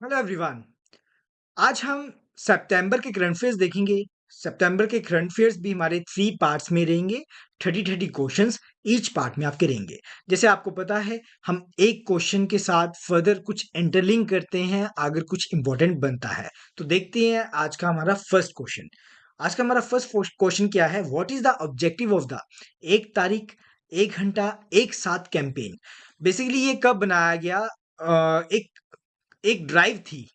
Hello everyone. आज हम सितंबर के करंट अफेयर्स देखेंगे। सितंबर के करंट अफेयर्स भी हमारे 3 पार्ट्स में रहेंगे। 30 क्वेश्चंस ईच पार्ट में आपके रहेंगे। जैसे आपको पता है, हम एक क्वेश्चन के साथ फर्दर कुछ इंटरलिंक करते हैं अगर कुछ इंपॉर्टेंट बनता है। तो देखते हैं आज का हमारा फर्स्ट क्वेश्चन। आज का हमारा फर्स्ट क्वेश्चन क्या है? What is the objective of the 1 तारीख 1 घंटा एक साथ कैंपेन? बेसिकली ये कब बनाया गया? एक एक ड्राइव थी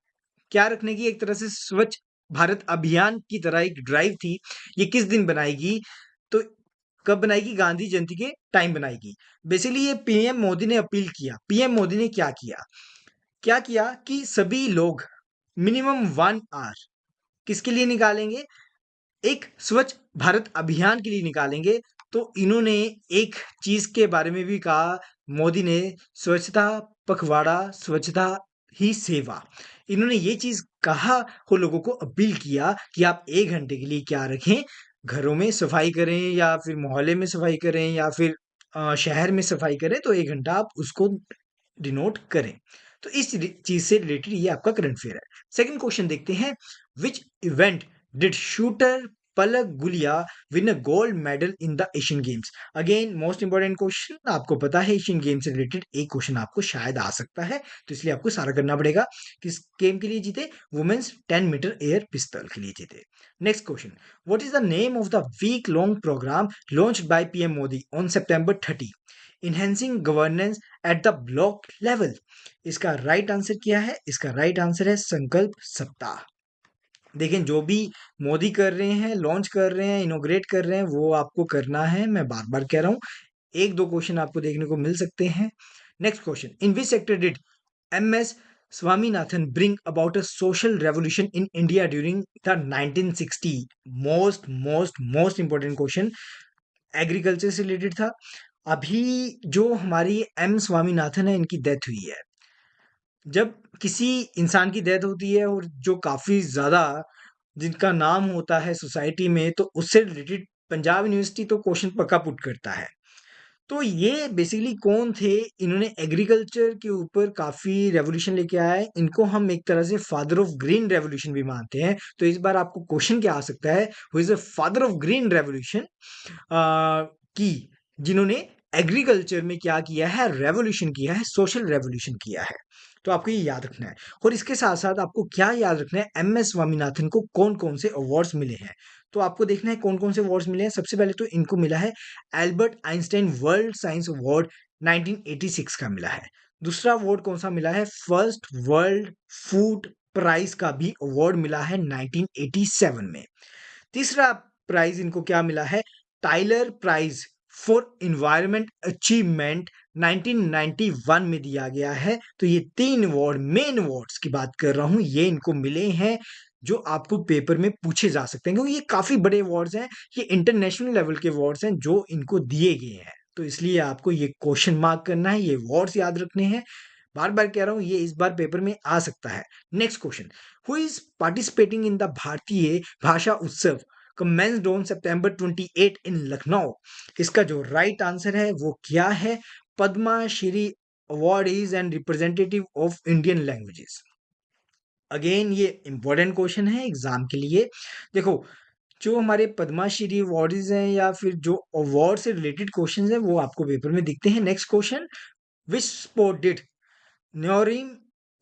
क्या रखने की, एक तरह से स्वच्छ भारत अभियान की तरह एक ड्राइव थी। ये किस दिन बनाएगी? तो कब बनाएगी? गांधी जयंती के टाइम बनाएगी। बेसिकली ये पीएम मोदी ने अपील किया। पीएम मोदी ने क्या किया कि सभी लोग मिनिमम 1 आवर किसके लिए निकालेंगे? एक स्वच्छ भारत अभियान के लिए निकालेंगे। तो इन्होंने एक चीज के बारे में भी कहा, मोदी ने, स्वच्छता पखवाड़ा, स्वच्छता ही सेवा। इन्होंने ये चीज कहा और लोगों को अपील किया कि आप 1 घंटे के लिए क्या रखें, घरों में सफाई करें या फिर मोहल्ले में सफाई करें या फिर शहर में सफाई करें, तो 1 घंटा आप उसको डिनोट करें। तो इस चीज से रिलेटेड ये आपका करंट अफेयर है। सेकंड क्वेश्चन देखते हैं। Which event did shooter Palak Gulia win a gold medal in the Asian games? Again most important question. आपको पता है एशियन गेम से रिलेटेड एक क्वेश्चन आपको शायद आ सकता है, तो इसलिए आपको सारा करना पड़ेगा। किस गेम के लिए जीते? वुमेन्स 10 मीटर एयर पिस्तौल के लिए जीते। Next question. What is the name of the week long programme launched by PM Modi on September 30? Enhancing governance at the block level. इसका राइट आंसर क्या है? इसका राइट आंसर है संकल्प सप्ताह। देखें, जो भी मोदी कर रहे हैं, लॉन्च कर रहे हैं, इनोग्रेट कर रहे हैं, वो आपको करना है। मैं बार बार कह रहा हूं, एक दो क्वेश्चन आपको देखने को मिल सकते हैं। Next question. In which sector did M S Swaminathan bring about a social revolution in India during the 1960? Most most most important question, agriculture से रिलेटेड था। अभी जो हमारी एम स्वामीनाथन है, इनकी डेथ हुई है। जब किसी इंसान की डेथ होती है और जो काफी ज्यादा जिनका नाम होता है सोसाइटी में, तो उससे रिलेटेड पंजाब यूनिवर्सिटी तो क्वेश्चन पक्का पुट करता है। तो ये बेसिकली कौन थे? इन्होंने एग्रीकल्चर के ऊपर काफी रेवोल्यूशन लेके आए। इनको हम एक तरह से फादर ऑफ ग्रीन रेवोल्यूशन भी मानते हैं। तो इस बार आपको क्वेश्चन क्या आ सकता है? Who is the father of green revolution? की जिन्होंने एग्रीकल्चर में क्या किया है? रेवोल्यूशन किया है, सोशल रेवोल्यूशन किया है। तो आपको ये याद रखना है। और इसके साथ साथ आपको क्या याद रखना है? एम एस स्वामीनाथन को कौन कौन से अवार्ड्स मिले हैं? तो आपको देखना है कौन कौन से अवार्ड्स मिले हैं। सबसे पहले तो इनको मिला है Albert Einstein world science award, 1986 का मिला है। दूसरा अवार्ड कौन सा मिला है? फर्स्ट वर्ल्ड फूड प्राइज का भी अवार्ड मिला है 1987 में। तीसरा प्राइज इनको क्या मिला है? Tyler prize for environment achievement, 1991 में दिया गया है। तो ये 3 अवार्ड, मेन अवार्ड्स की बात कर रहा हूं, ये इनको मिले हैं, जो आपको पेपर में पूछे जा सकते हैं, क्योंकि ये काफी बड़े अवार्ड्स हैं। ये इंटरनेशनल लेवल के अवार्ड्स हैं जो इनको दिए गए हैं। तो इसलिए आपको ये क्वेश्चन मार्क करना है, ये अवार्ड्स याद रखने हैं। बार बार कह रहा हूं, ये इस बार पेपर में आ सकता है। Next question. Who is participating in the भारतीय भाषा उत्सव commenced on September 28 in Lucknow? इसका जो राइट आंसर है वो क्या है? Padma Shri awardees and representative of Indian languages. Again ये इंपॉर्टेंट क्वेश्चन है एग्जाम के लिए। देखो, जो हमारे पद्माश्री अवार्डीज हैं या फिर जो अवार्ड से रिलेटेड क्वेश्चंस हैं, वो आपको पेपर में दिखते हैं। Next question. Which sport did Norim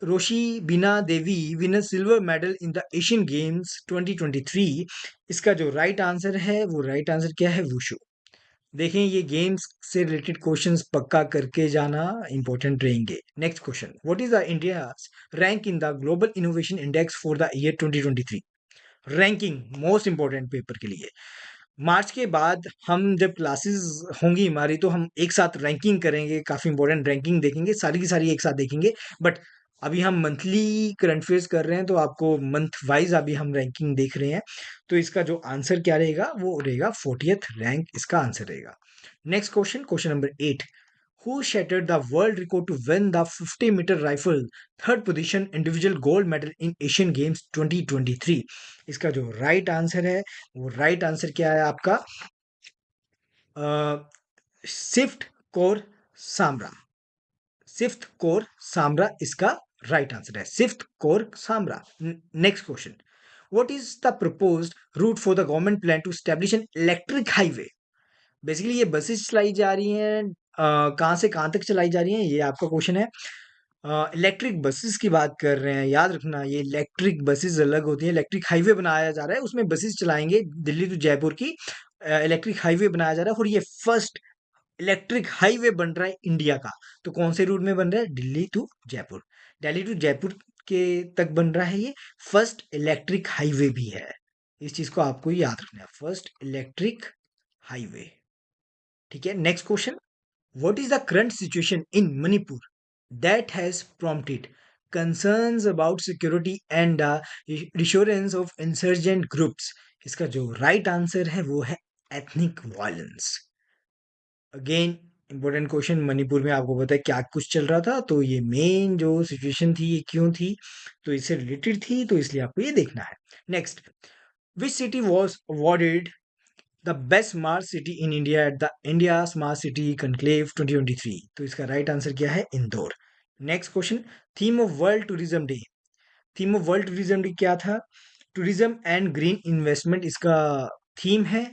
Roshi Bina Devi win a silver medal in the Asian Games 2023? इसका जो राइट आंसर है, वो राइट आंसर क्या है? वुशु। देखें, ये गेम्स से रिलेटेड क्वेश्चंस पक्का करके जाना, इंपॉर्टेंट रहेंगे। Next question. What is the India rank in the global innovation index for the year 2023? Ranking most important paper के लिए। मार्च के बाद हम जब क्लासेस होंगी हमारी, तो हम एक साथ रैंकिंग करेंगे, काफी इंपॉर्टेंट रैंकिंग देखेंगे, सारी की सारी एक साथ देखेंगे। बट अभी हम मंथली करंट अफेयर्स कर रहे हैं, तो आपको मंथ वाइज अभी हम रैंकिंग देख रहे हैं। तो इसका जो आंसर क्या रहेगा? वो रहेगा 40th रैंक, इसका आंसर रहेगा। Next question, question number 8। Who shattered the world record to win the 50-meter rifle third position individual gold medal in Asian Games 2023? इसका जो राइट आंसर है, वो राइट आंसर क्या है आपका? सिफ्ट कोर सामरा। सिफ्थ कोर सामरा इसका राइट आंसर है Sift Kaur Samra. Next question, what is the proposed route for the government plan to establish an electric highway? Basically ये बसेस चलाई जा रही हैं, कहाँ से कहाँ तक चलाई जा रही हैं, ये आपका क्वेश्चन है। इलेक्ट्रिक बसेस की बात कर रहे हैं, याद रखना ये इलेक्ट्रिक बसेस अलग होती हैं। इलेक्ट्रिक हाईवे बनाया जा रहा है, उसमें बसेस चलाएंगे दिल्ली टू जयपुर की। इलेक्ट्रिक हाईवे बनाया जा रहा है और ये फर्स्ट इलेक्ट्रिक हाईवे बन रहा है इंडिया का। तो कौन से रूट में बन रहा है? दिल्ली टू जयपुर। दिल्ली टू जयपुर के तक बन रहा है ये। फर्स्ट इलेक्ट्रिक हाईवे भी है, इस चीज को आपको याद रखना है, फर्स्ट इलेक्ट्रिक हाईवे। ठीक है, next question, what is the current situation in Manipur that has prompted concerns about security and the reassurance of insurgent groups? इसका जो राइट आंसर है वो है ethnic violence. Again important question, Manipur में आपको पता है क्या कुछ चल रहा था, तो ये मेन जो सिचुएशन थी ये क्यों थी, तो इससे रिलेटेड थी, तो इसलिए आपको ये देखना है। Next, which city was awarded the best smart city in India at the India smart city conclave 2023? तो इसका राइट आंसर क्या है? Indore. Next question, theme of world tourism day. Theme of world tourism day क्या था? Tourism and green investment इसका theme है।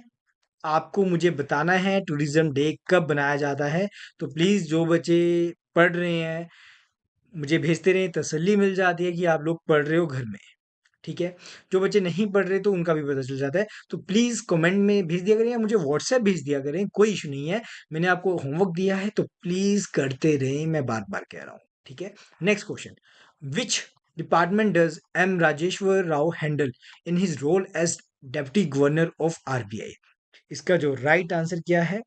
आपको मुझे बताना है टूरिज्म डे कब बनाया जाता है। तो प्लीज जो बच्चे पढ़ रहे हैं मुझे भेजते रहे, तसल्ली मिल जाती है कि आप लोग पढ़ रहे हो घर में। ठीक है, जो बच्चे नहीं पढ़ रहे तो उनका भी पता चल जाता है। तो प्लीज कमेंट में भेज दिया करें या मुझे व्हाट्सएप भेज दिया करें, कोई इशू नहीं है। मैंने आपको होमवर्क दिया है तो प्लीज करते रहें, मैं बार बार कह रहा हूँ। ठीक है, next question, which department does M Rajeshwar Rao handle in his role as deputy governor of RBI? इसका जो राइट आंसर क्या है?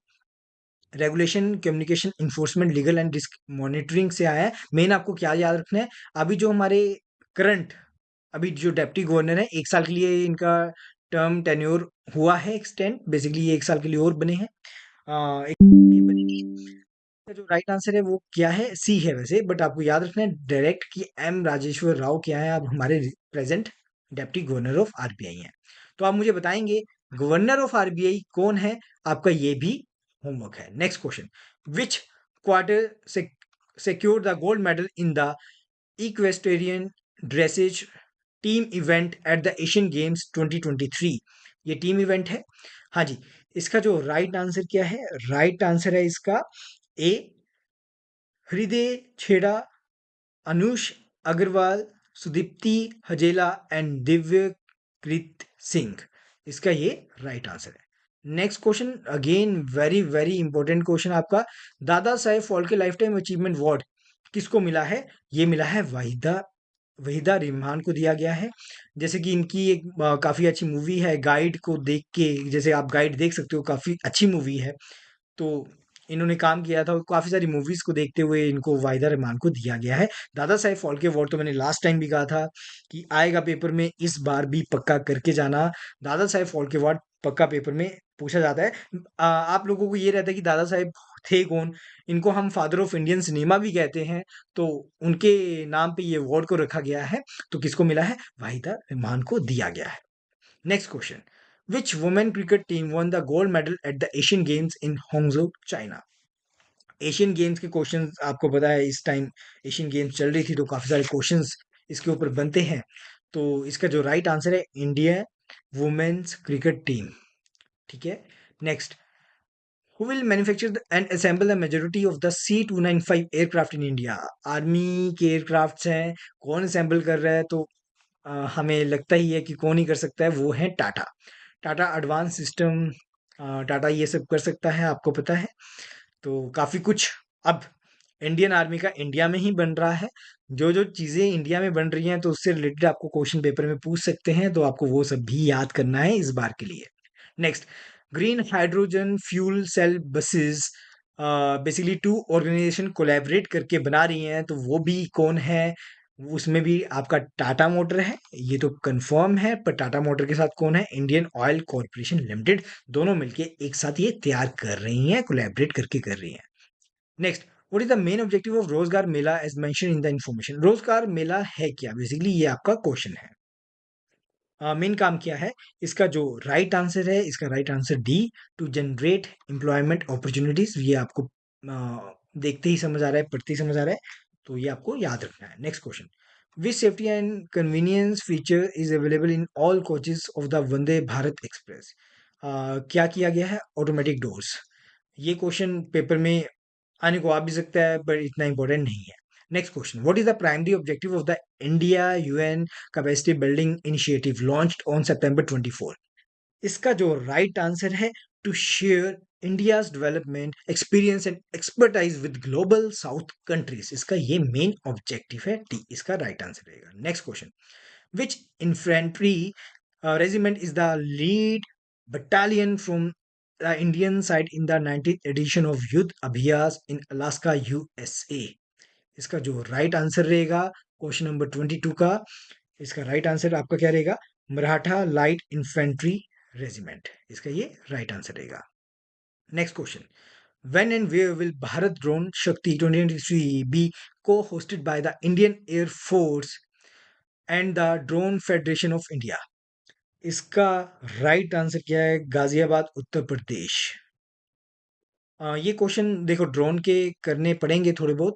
Regulation, communication, enforcement, legal and risk monitoring से आया है। मेन आपको क्या याद रखना है, अभी जो हमारे करंट अभी जो डेप्टी गवर्नर है 1 साल के लिए इनका टर्म टेन्योर हुआ है एक्सटेंड, बेसिकली ये 1 साल के लिए और बने हैं। एक ये बनेगी। इसका जो राइट आंसर है वो क्या है? सी है वैसे, बट आपको याद रखना है डायरेक्ट कि एम राजेश्वर राव क्या है, अब हमारे present deputy governor of RBI हैं। तो आप मुझे बताएंगे गवर्नर ऑफ आरबीआई कौन है, आपका ये भी होमवर्क है। Next question, which quarter secured the gold medal in the equestrian dressage team event at the Asian games 2023? ये टीम इवेंट है। हाँ जी, इसका जो राइट आंसर क्या है? राइट आंसर है इसका ए, हृदय छेड़ा, अनुष अग्रवाल, सुदीप्ति हजेला एंड दिव्यकृत सिंह। इसका ये राइट आंसर है। Next question, again very very important question आपका, Dada Saheb Phalke lifetime achievement award किसको मिला है? ये मिला है वहीदा वहीदा रहमान को दिया गया है। जैसे कि इनकी एक काफी अच्छी मूवी है, गाइड को देख के, जैसे आप गाइड देख सकते हो, काफी अच्छी मूवी है। तो इन्होंने काम किया था और काफी सारी मूवीज को देखते हुए इनको वाहिदा रहमान को दिया गया है दादा साहेब फाल्के अवार्ड। तो मैंने लास्ट टाइम भी कहा था कि आएगा पेपर में, इस बार भी पक्का करके जाना। दादा साहेब फाल्के अवार्ड पक्का पेपर में पूछा जाता है। आप लोगों को ये रहता है कि दादा साहेब थे कौन? इनको हम फादर ऑफ इंडियन सिनेमा भी कहते हैं, तो उनके नाम पे ये अवार्ड को रखा गया है। तो किसको मिला है? वाहिदा रहमान को दिया गया है। Next question, which women cricket team won the gold medal at the Asian Games in Hangzhou, China? Asian games के क्वेश्चंस आपको पता है, इस टाइम एशियन गेम्स चल रही थी तो काफी सारे क्वेश्चंस इसके ऊपर बनते हैं। तो इसका जो राइट आंसर है इंडिया वुमेन्स क्रिकेट टीम। ठीक है, next, who will manufacture and assemble the majority of the C295 aircraft in India? Army के एयरक्राफ्ट्स हैं, कौन असेंबल कर रहा है? तो हमें लगता ही है कि कौन ही कर सकता है, वो है टाटा। टाटा एडवांस सिस्टम, टाटा ये सब कर सकता है, आपको पता है। तो काफी कुछ अब इंडियन आर्मी का इंडिया में ही बन रहा है। जो जो चीजें इंडिया में बन रही हैं तो उससे रिलेटेड आपको क्वेश्चन पेपर में पूछ सकते हैं, तो आपको वो सब भी याद करना है इस बार के लिए। Next, green hydrogen fuel cell buses basically two organisation collaborate करके बना रही हैं, तो वो भी कौन है? उसमें भी आपका टाटा मोटर है, ये तो कंफर्म है, पर टाटा मोटर के साथ कौन है? Indian oil corporation limited. दोनों मिलके एक साथ ये तैयार कर रही हैं, कोलैबोरेट करके कर रही हैं। Next, what is the main objective of Rozgar Mela as mention in the information? Rozgar Mela है क्या? बेसिकली ये आपका क्वेश्चन है। मेन काम क्या है? इसका जो राइट आंसर है, इसका right answer D, to generate employment opportunities. ये आपको देखते ही समझ आ रहा है, पढ़ते ही समझ आ रहा है, तो ये आपको याद रखना है। Next question, which safety and convenience feature is available in all coaches of the Vande Bharat express? क्या किया गया है? Automatic doors. ये क्वेश्चन पेपर में आने को आ भी सकता है पर इतना इंपॉर्टेंट नहीं है। Next question, what is the primary objective of the India UN capacity building initiative launched on September 24? इसका जो राइट आंसर है, to share India's development experience and expertise with global south countries. इसका ये main objective है, टी इसका right answer रहेगा। Next question, which infantry regiment is the lead battalion from the Indian side in the 19th edition of Yudh Abhyas in Alaska USA? इसका जो right answer रहेगा question number 22 का, इसका राइट आंसर आपका क्या रहेगा? Maratha light infantry regiment. इसका ये राइट आंसर रहेगा। Next question, when and where will Bharat Drone Shakti 2023 be co-hosted by the Indian Air Force and the Drone Federation of India? इसका right answer क्या है? गाजियाबाद उत्तर प्रदेश। ये क्वेश्चन देखो ड्रोन के करने पड़ेंगे थोड़े बहुत,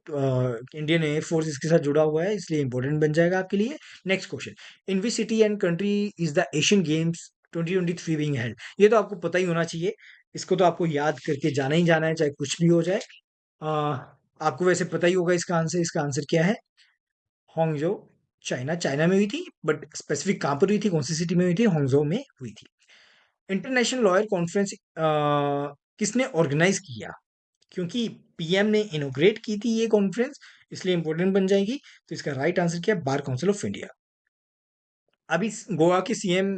इंडियन एयरफोर्स इसके साथ जुड़ा हुआ है इसलिए इंपॉर्टेंट बन जाएगा आपके लिए। Next question, in which city and country is the Asian games 2023 being held? ये तो आपको पता ही होना चाहिए, इसको तो आपको याद करके जाना ही जाना है चाहे कुछ भी हो जाए। अ, आपको वैसे पता ही होगा इसका आंसर। इसका आंसर क्या है? होंगजो, चाइना। चाइना में हुई थी बट स्पेसिफिक कहाँ पर हुई थी, कौन सी सिटी में हुई थी? होंगजो में हुई थी। इंटरनेशनल लॉयर कॉन्फ्रेंस किसने ऑर्गेनाइज किया? क्योंकि पीएम ने इनोग्रेट की थी ये कॉन्फ्रेंस, इसलिए इंपॉर्टेंट बन जाएगी। तो इसका राइट आंसर क्या है? Bar council of India. अभी गोवा के सीएम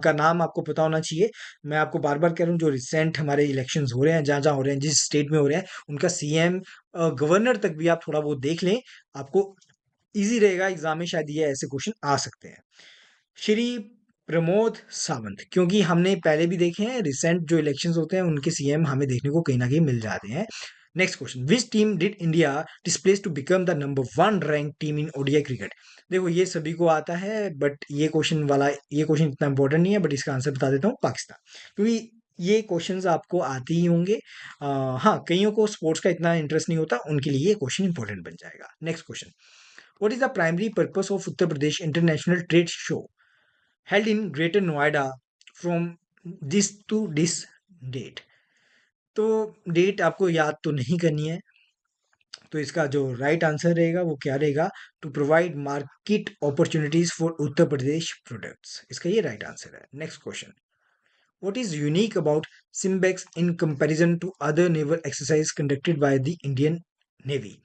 का नाम आपको पता होना चाहिए। मैं आपको बार बार कह रहा हूँ, जो रिसेंट हमारे इलेक्शंस हो रहे हैं, जहाँ जहाँ हो रहे हैं, जिस स्टेट में हो रहे हैं, उनका सीएम गवर्नर तक भी आप थोड़ा बहुत देख लें, आपको इजी रहेगा। एग्जाम में शायद ये ऐसे क्वेश्चन आ सकते हैं। श्री प्रमोद सावंत, क्योंकि हमने पहले भी देखे हैं रिसेंट जो इलेक्शंस होते हैं उनके सीएम हमें देखने को कहीं ना कहीं मिल जाते हैं। Next question, which team did India displace to become the number 1 rank team in ODI cricket? देखो ये सभी को आता है बट ये क्वेश्चन इतना इंपॉर्टेंट नहीं है, बट इसका आंसर बता देता हूँ, पाकिस्तान। क्योंकि ये क्वेश्चंस आपको आते ही होंगे। हाँ, कईयों को स्पोर्ट्स का इतना इंटरेस्ट नहीं होता, उनके लिए ये क्वेश्चन इंपॉर्टेंट बन जाएगा। Next question, what is the primary purpose of Uttar Pradesh international trade show held in Greater Noida from this to this date? तो डेट आपको याद तो नहीं करनी है, तो इसका जो राइट आंसर रहेगा वो क्या रहेगा? To provide market opportunities for Uttar Pradesh products. इसका ये राइट आंसर है। Next question, what is unique about SIMBEX in comparison to other naval exercise conducted by the Indian navy?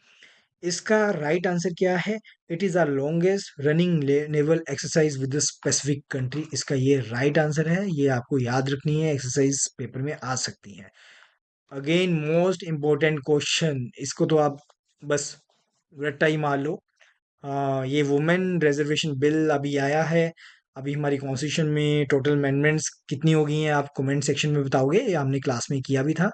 इसका राइट आंसर क्या है? It is the longest running naval exercise with specific country. इसका ये right answer है। ये आपको याद रखनी है, एक्सरसाइज पेपर में आ सकती है। अगेन मोस्ट इंपॉर्टेंट क्वेश्चन, इसको तो आप बस रट्टा ही मार लो। ये वुमेन रिजर्वेशन बिल अभी आया है। अभी हमारी कॉन्स्टिट्यूशन में टोटल अमेंडमेंट्स कितनी हो गई हैं आप कमेंट सेक्शन में बताओगे, ये हमने क्लास में किया भी था।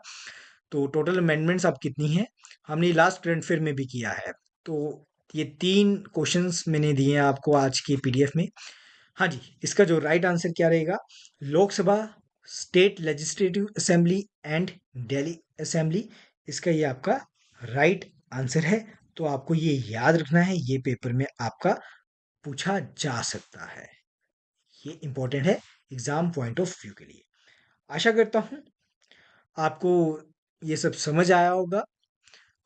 तो टोटल अमेंडमेंट्स अब कितनी हैं? हमने लास्ट करंट फेयर में भी किया है। तो ये 3 क्वेश्चंस मैंने दिए हैं आपको आज की पीडीएफ में। हाँ जी, इसका जो राइट आंसर क्या रहेगा? Lok Sabha, state legislative assembly and Delhi assembly. इसका ये आपका राइट आंसर है। तो आपको ये याद रखना है, ये पेपर में आपका पूछा जा सकता है। ये इंपॉर्टेंट है एग्जाम पॉइंट ऑफ व्यू के लिए। आशा करता हूँ आपको ये सब समझ आया होगा।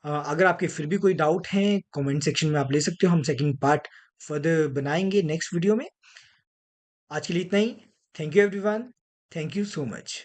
अगर आपके फिर भी कोई डाउट हैं कमेंट सेक्शन में आप ले सकते हो, हम सेकंड पार्ट फर्दर बनाएंगे नेक्स्ट वीडियो में। आज के लिए इतना ही। Thank you everyone, thank you so much.